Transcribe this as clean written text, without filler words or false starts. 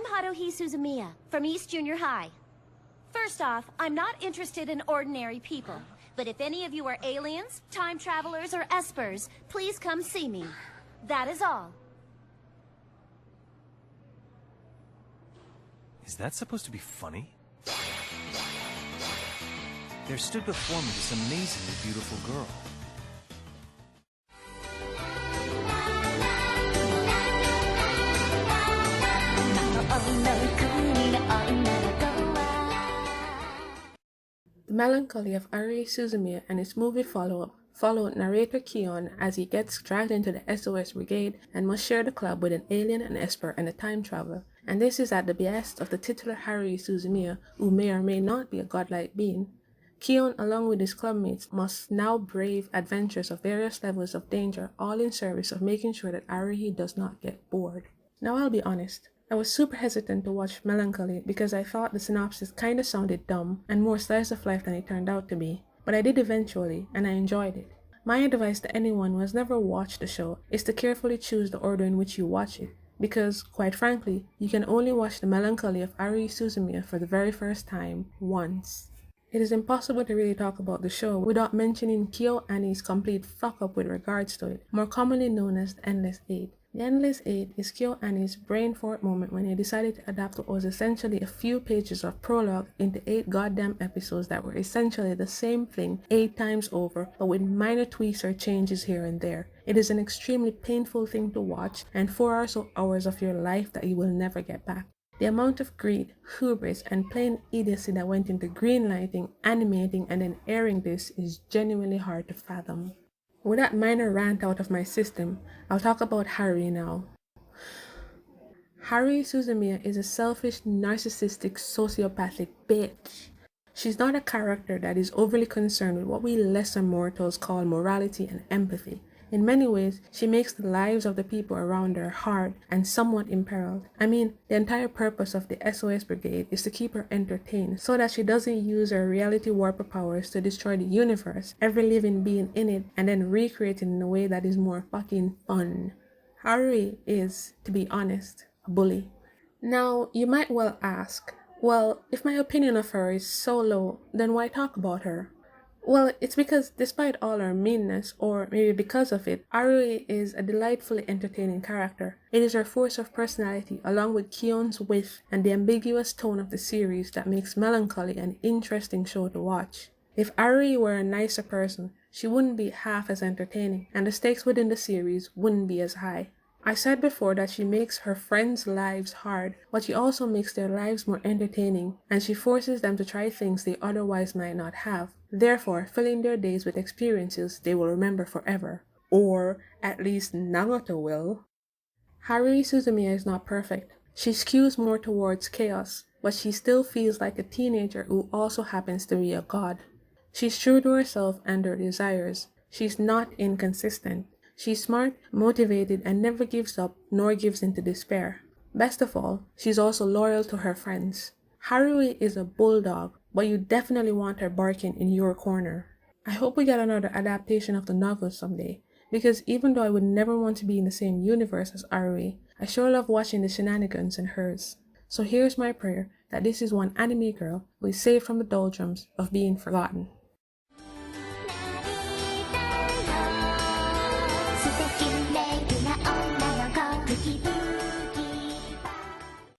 I'm Haruhi Suzumiya from East Junior High. First off, I'm not interested in ordinary people. But if any of you are aliens, time travelers, or espers, please come see me. That is all. Is that supposed to be funny? There stood before me this amazingly beautiful girl. The Melancholy of Haruhi Suzumiya and its movie follow-up followed narrator Keon as he gets dragged into the SOS Brigade and must share the club with an alien, an esper, and a time traveler. And this is at the behest of the titular Haruhi Suzumiya, who may or may not be a godlike being. Keon, along with his clubmates, must now brave adventures of various levels of danger, all in service of making sure that Haruhi does not get bored. Now I'll be honest, I was super hesitant to watch Melancholy because I thought the synopsis kinda sounded dumb and more slice of life than it turned out to be, but I did eventually, and I enjoyed it. My advice to anyone who has never watched the show is to carefully choose the order in which you watch it, because, quite frankly, you can only watch The Melancholy of Haruhi Suzumiya for the very first time once. It is impossible to really talk about the show without mentioning Kyo Annie's complete fuck-up with regards to it, more commonly known as the Endless Eight. The Endless Eight is Kyo Annie's brain fart moment when he decided to adapt what was essentially a few pages of prologue into 8 goddamn episodes that were essentially the same thing 8 times over, but with minor tweaks or changes here and there. It is an extremely painful thing to watch, and 4 or so hours of your life that you will never get back. The amount of greed, hubris, and plain idiocy that went into greenlighting, animating, and then airing this is genuinely hard to fathom. With that minor rant out of my system, I'll talk about Haruhi now. Haruhi Suzumiya is a selfish, narcissistic, sociopathic bitch. She's not a character that is overly concerned with what we lesser mortals call morality and empathy. In many ways, she makes the lives of the people around her hard and somewhat imperiled. I mean, the entire purpose of the SOS Brigade is to keep her entertained so that she doesn't use her reality warper powers to destroy the universe, every living being in it, and then recreate it in a way that is more fucking fun. Haruhi is, to be honest, a bully. Now, you might well ask, well, if my opinion of her is so low, then why talk about her? Well, it's because despite all her meanness, or maybe because of it, Haruhi is a delightfully entertaining character. It is her force of personality, along with Keon's wit and the ambiguous tone of the series, that makes Melancholy an interesting show to watch. If Haruhi were a nicer person, she wouldn't be half as entertaining, and the stakes within the series wouldn't be as high. I said before that she makes her friends' lives hard, but she also makes their lives more entertaining, and she forces them to try things they otherwise might not have, therefore filling their days with experiences they will remember forever. Or, at least Nagato will. Haruhi Suzumiya is not perfect. She skews more towards chaos, but she still feels like a teenager who also happens to be a god. She's true to herself and her desires. She's not inconsistent. She's smart, motivated, and never gives up nor gives into despair. Best of all, she's also loyal to her friends. Haruhi is a bulldog, but you definitely want her barking in your corner. I hope we get another adaptation of the novel someday, because even though I would never want to be in the same universe as Haruhi, I sure love watching the shenanigans in hers. So here's my prayer that this is one anime girl who is saved from the doldrums of being forgotten.